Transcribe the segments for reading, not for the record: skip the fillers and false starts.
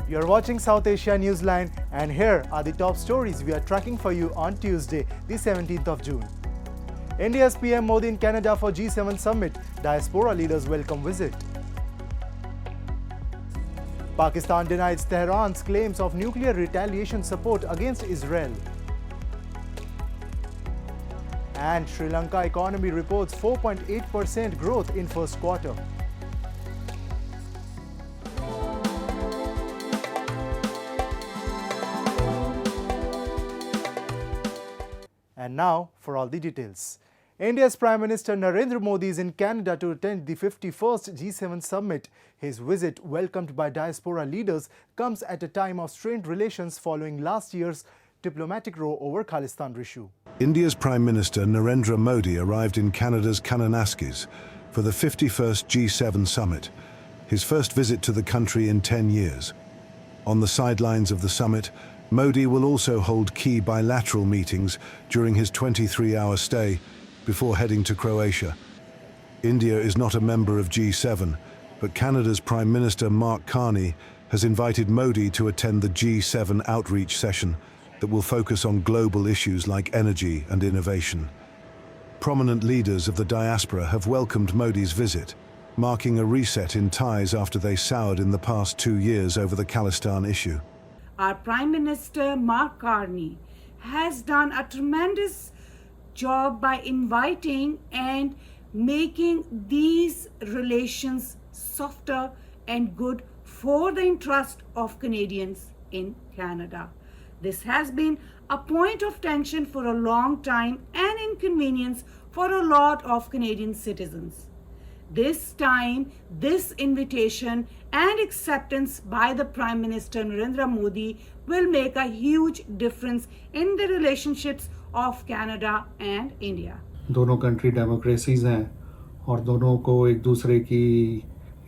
You're watching South Asia Newsline, and here are the top stories we are tracking for you on Tuesday, the 17th of June. India's PM Modi in Canada for G7 summit. Diaspora leaders welcome visit. Pakistan denies Tehran's claims of nuclear retaliation support against Israel. And Sri Lanka economy reports 4.8% growth in first quarter. And now for all the details. India's Prime Minister Narendra Modi is in Canada to attend the 51st G7 summit. His visit, welcomed by diaspora leaders, comes at a time of strained relations following last year's diplomatic row over Khalistan issue. India's Prime Minister Narendra Modi arrived in Canada's Kananaskis for the 51st G7 summit, his first visit to the country in 10 years. On the sidelines of the summit, Modi will also hold key bilateral meetings during his 23-hour stay before heading to Croatia. India is not a member of G7, but Canada's Prime Minister Mark Carney has invited Modi to attend the G7 outreach session that will focus on global issues like energy and innovation. Prominent leaders of the diaspora have welcomed Modi's visit, marking a reset in ties after they soured in the past 2 years over the Khalistan issue. Our Prime Minister Mark Carney has done a tremendous job by inviting and making these relations softer and good for the interest of Canadians in Canada. This has been a point of tension for a long time and inconvenience for a lot of Canadian citizens. This time, this invitation and acceptance by the Prime Minister Narendra Modi will make a huge difference in the relationships of Canada and India. दोनों country democracies हैं और दोनों को एक दूसरे की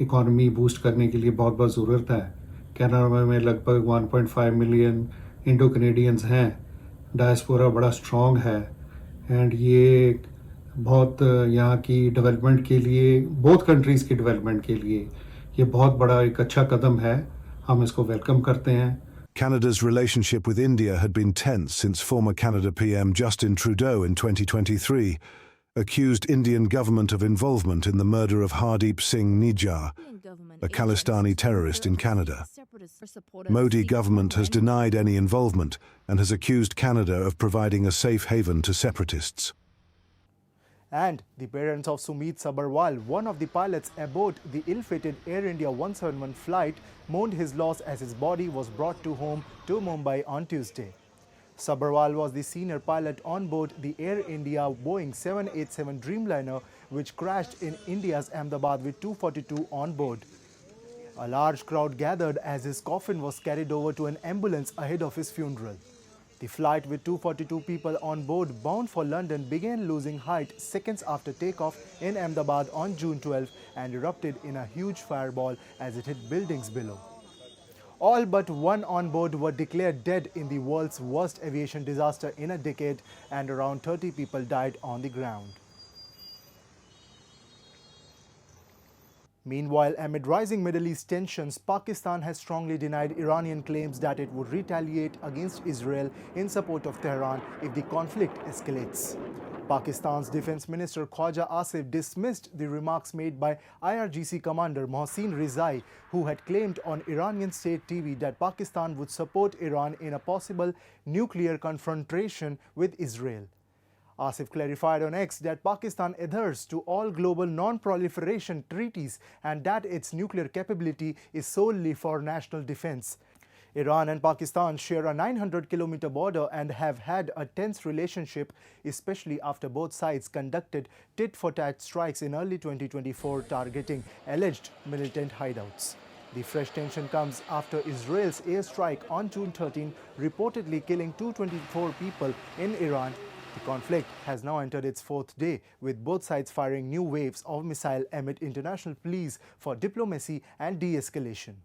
economy boost करने के लिए बहुत ज़रूरत है। कनाडा में लगभग 1.5 मिलियन इंडो कनेडियंस हैं, डायस्पोरा बड़ा स्ट्रॉन्ग है एंड ये बहुत यहाँ की डेवलपमेंट के लिए, बोथ कंट्रीज़ की डेवलपमेंट के लिए ये बहुत बड़ा एक अच्छा कदम है। हम इसको वेलकम करते हैं। Canada's relationship with India had been tense since former Canada PM Justin Trudeau in 2023 accused Indian government of involvement in the murder of Hardeep Singh Nijjar, a Khalistani terrorist in Canada. Modi government has denied any involvement and has accused Canada of providing a safe haven to separatists. And the parents of Sumit Sabharwal, one of the pilots aboard the ill-fated Air India 171 flight, mourned his loss as his body was brought home to Mumbai on Tuesday. Sabharwal was the senior pilot on board the Air India Boeing 787 Dreamliner, which crashed in India's Ahmedabad with 242 on board. A large crowd gathered as his coffin was carried over to an ambulance ahead of his funeral. The flight with 242 people on board bound for London began losing height seconds after takeoff in Ahmedabad on June 12 and erupted in a huge fireball as it hit buildings below. All but one on board were declared dead in the world's worst aviation disaster in a decade, and around 30 people died on the ground. Meanwhile, amid rising Middle East tensions, Pakistan has strongly denied Iranian claims that it would retaliate against Israel in support of Tehran if the conflict escalates. Pakistan's Defense Minister Khwaja Asif dismissed the remarks made by IRGC commander Mohsin Rizai, who had claimed on Iranian state TV that Pakistan would support Iran in a possible nuclear confrontation with Israel. Asif clarified on X that Pakistan adheres to all global non-proliferation treaties and that its nuclear capability is solely for national defense. Iran and Pakistan share a 900-kilometer border and have had a tense relationship, especially after both sides conducted tit-for-tat strikes in early 2024 targeting alleged militant hideouts. The fresh tension comes after Israel's airstrike on June 13, reportedly killing 224 people in Iran. The conflict has now entered its fourth day, with both sides firing new waves of missiles amid international pleas for diplomacy and de-escalation.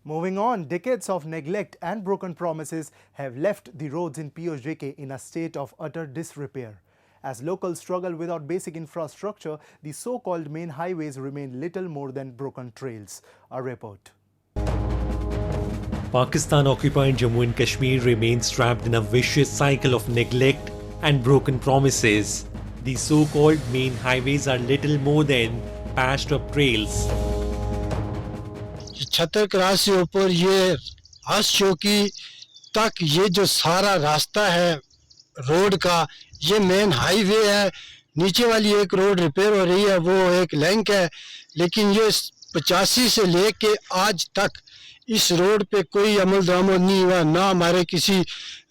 Moving on, decades of neglect and broken promises have left the roads in POJK in a state of utter disrepair. As locals struggle without basic infrastructure, the so-called main highways remain little more than broken trails. A report. Pakistan-occupied Jammu and Kashmir remains trapped in a vicious cycle of neglect and broken promises. The so-called main highways are little more than patched-up trails. Chhatar cross से ऊपर ये हस चौकी तक ये जो सारा रास्ता है रोड का, ये मेन हाईवे है. नीचे वाली एक रोड रिपेयर हो रही है, वो एक लिंक है, लेकिन ये 85 से लेके आज तक इस रोड पे कोई अमल दरामद नहीं हुआ. ना हमारे किसी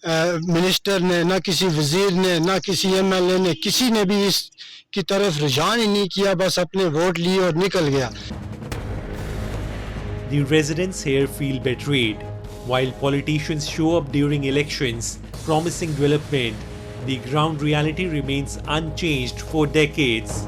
मिनिस्टर ने, ना किसी वजीर ने, ना किसी एमएलए ने, किसी ने भी इसकी तरफ रुझान ही नहीं किया. बस अपने वोट लिए और निकल गया. The residents here feel betrayed. While politicians show up during elections promising development, the ground reality remains unchanged for decades.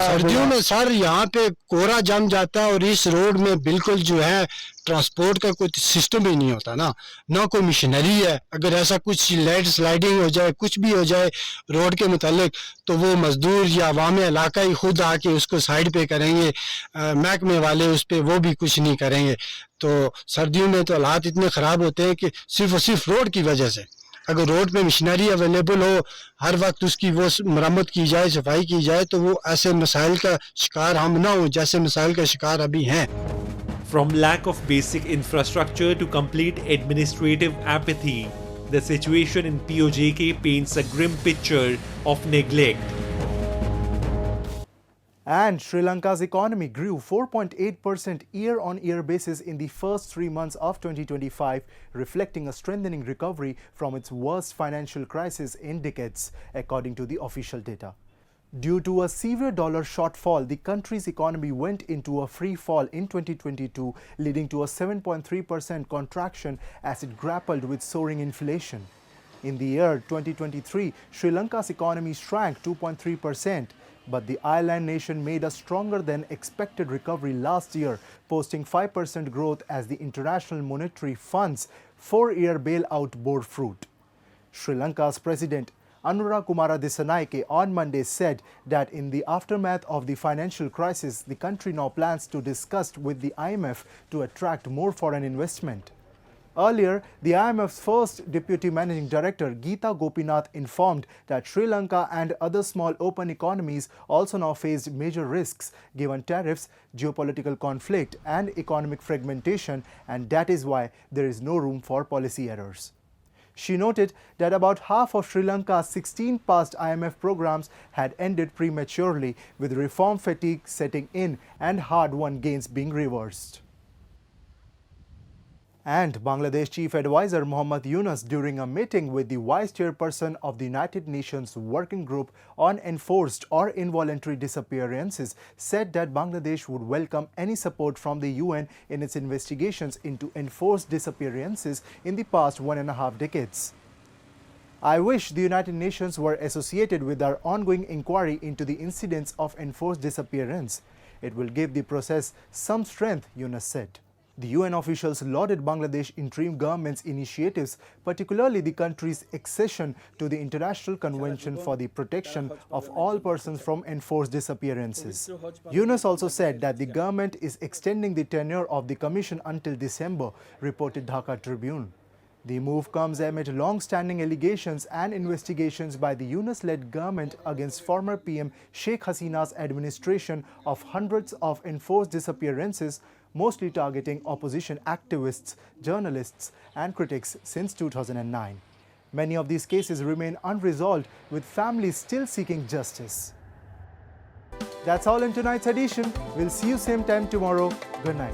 सर्दियों में सर यहाँ पे कोहरा जम जाता है और इस रोड में बिल्कुल जो है ट्रांसपोर्ट का कोई सिस्टम ही नहीं होता ना कोई मशीनरी है. अगर ऐसा कुछ लैंड स्लाइडिंग हो जाए, कुछ भी हो जाए रोड के मुतालिक, तो वो मजदूर या अवाम इलाका ही खुद आके उसको साइड पे करेंगे. महकमे वाले उस पर वो भी कुछ नहीं करेंगे. तो सर्दियों में तो हालात इतने ख़राब होते हैं कि सिर्फ और सिर्फ रोड की वजह से. अगर रोड पे मशीनरी अवेलेबल हो, हर वक्त उसकी वो मरम्मत की जाए, सफाई की जाए, तो वो ऐसे मसाइल का शिकार हम ना हो जैसे मसाइल का शिकार अभी हैं. From lack of basic infrastructure to complete administrative apathy, the situation in POJK paints a grim picture of neglect. And Sri Lanka's economy grew 4.8% year-on-year basis in the first 3 months of 2025, reflecting a strengthening recovery from its worst financial crisis in decades, according to the official data. Due to a severe dollar shortfall, the country's economy went into a free fall in 2022, leading to a 7.3% contraction as it grappled with soaring inflation. In the year 2023, Sri Lanka's economy shrank 2.3%. But the island nation made a stronger than expected recovery last year, posting 5% growth as the International Monetary Fund's 4-year bailout bore fruit. Sri Lanka's President Anura Kumara Dissanayake on Monday said that in the aftermath of the financial crisis, the country now plans to discuss with the IMF to attract more foreign investment. Earlier, the IMF's first Deputy Managing Director, Geeta Gopinath, informed that Sri Lanka and other small open economies also now faced major risks given tariffs, geopolitical conflict and economic fragmentation, and that is why there is no room for policy errors. She noted that about half of Sri Lanka's 16 past IMF programs had ended prematurely, with reform fatigue setting in and hard-won gains being reversed. And Bangladesh Chief Advisor Muhammad Yunus, during a meeting with the Vice Chairperson of the United Nations Working Group on Enforced or Involuntary Disappearances, said that Bangladesh would welcome any support from the UN in its investigations into enforced disappearances in the past 1.5 decades. I wish the United Nations were associated with our ongoing inquiry into the incidents of enforced disappearance. It will give the process some strength, Yunus said. The UN officials lauded Bangladesh interim government's initiatives, particularly the country's accession to the International Convention for the Protection of All Persons from Enforced Disappearances. Yunus also said that the government is extending the tenure of the commission until December, reported Dhaka Tribune. The move comes amid long-standing allegations and investigations by the Yunus-led government against former PM Sheikh Hasina's administration of hundreds of enforced disappearances, mostly targeting opposition activists, journalists and critics since 2009. Many of these cases remain unresolved, with families still seeking justice. That's all in tonight's edition. We'll see you same time tomorrow. Good night.